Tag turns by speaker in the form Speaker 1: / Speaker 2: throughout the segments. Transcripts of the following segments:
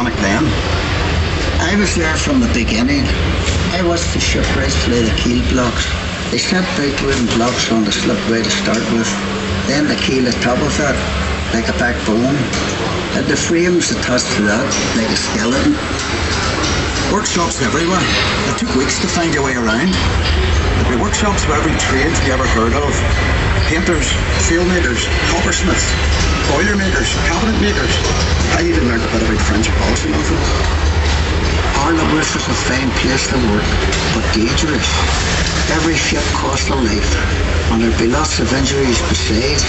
Speaker 1: mechanic then?
Speaker 2: I was there from the beginning. I watched the shipwrights lay the keel blocks. They set big wooden blocks on the slipway to start with, then the keel at top of that, like a backbone, and the frames attached to that, like a skeleton.
Speaker 1: Workshops everywhere. It took weeks to find your way around. There'd be workshops for every trade you ever heard of. Painters, sailmakers, coppersmiths, boiler makers, cabinet makers. I even learned a bit about French policy of it.
Speaker 2: Arnabus was a fine place to work, but dangerous. Every ship cost a life, and there'd be lots of injuries besides.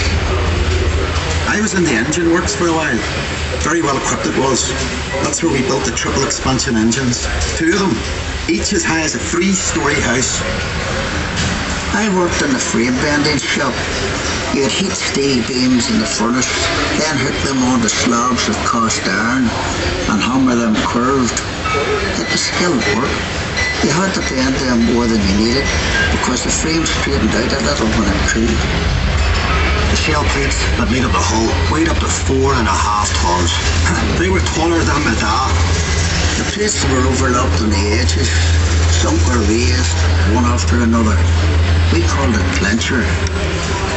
Speaker 1: I was in the engine works for a while. Very well equipped it was. That's where we built the triple expansion engines. 2 of them, each as high as a 3-story house.
Speaker 2: I worked in the frame bending shop. You'd heat steel beams in the furnace, then hook them onto slabs of cast iron and hammer them curved. It was skilled work. You had to bend them more than you needed because the frame straightened out a little when it cooled.
Speaker 3: The shell plates that made up the hull weighed up to 4.5 tons. They were taller than my dad.
Speaker 2: The plates were overlapped on the edges. Some were raised, one after another. We called it clincher.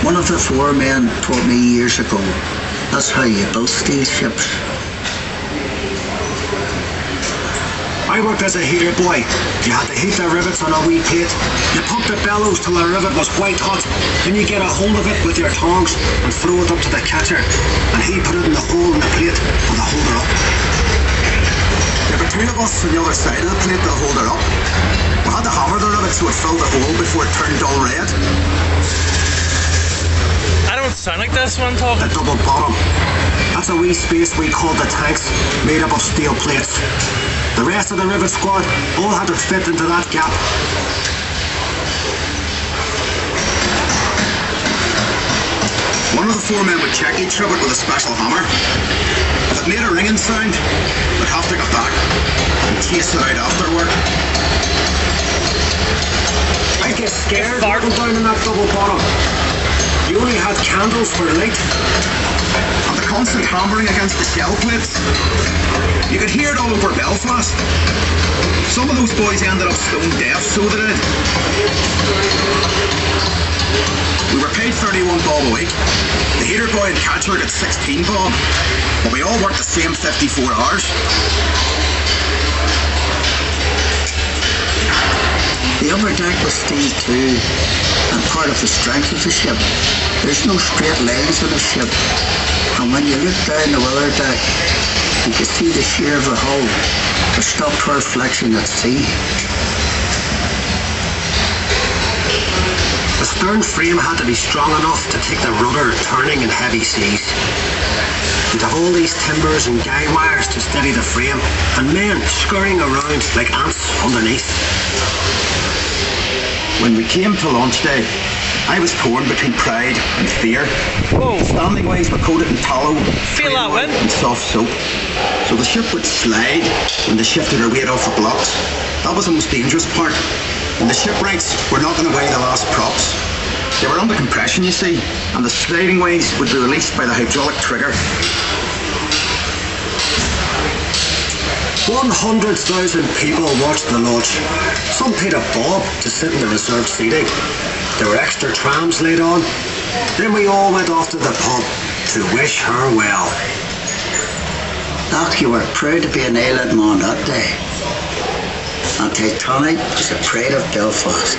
Speaker 2: One of the foremen taught me years ago. That's how you built steel ships.
Speaker 3: I worked as a heater boy. You had to heat the rivets on a wee plate. You pump the bellows till the rivet was white hot. Then you get a hold of it with your tongs and throw it up to the catcher. And he put it in the hole in the plate and the holder up.
Speaker 1: There were 2 of us on the other side of the plate to hold her up. We had to hammer the rivet so it filled the hole before it turned dull red.
Speaker 4: I don't sound like this one talking.
Speaker 3: The double bottom. That's a wee space we called the tanks, made up of steel plates. The rest of the rivet squad all had to fit into that gap.
Speaker 1: One of the foremen would check each rivet with a special hammer. If it made a ringing sound, we'd have to go back and chase it out afterward.
Speaker 3: I get scared walking down in that double bottom. You only had candles for light.
Speaker 1: And the constant hammering against the shell plates. You could hear it all over Belfast. Some of those boys ended up stone deaf, so they did. We were paid 31 bob a week. The heater boy and catcher got 16 bob, but we all worked the same 54 hours.
Speaker 2: The upper deck was steel too, and part of the strength of the ship. There's no straight lines on a ship, and when you look down the weather deck, you can see the shear of the hull, to stop her flexion at sea.
Speaker 3: The stern frame had to be strong enough to take the rudder turning in heavy seas. You'd have all these timbers and guy wires to steady the frame, and men scurrying around like ants underneath.
Speaker 1: When we came to launch day, I was torn between pride and fear.
Speaker 4: Whoa.
Speaker 1: Standing ways were coated in tallow,
Speaker 4: Feel that wind?
Speaker 1: and soft soap. So the ship would slide when they shifted her weight off the blocks. That was the most dangerous part. When the shipwrights were knocking away the last props. They were under compression, you see, and the sliding ways would be released by the hydraulic trigger.
Speaker 3: 100,000 people watched the launch. Some paid a bob to sit in the reserved seating. There were extra trams laid on. Then we all went off to the pub to wish her well.
Speaker 2: Doc, you were proud to be an island man that day. And Titanic was the pride of Belfast.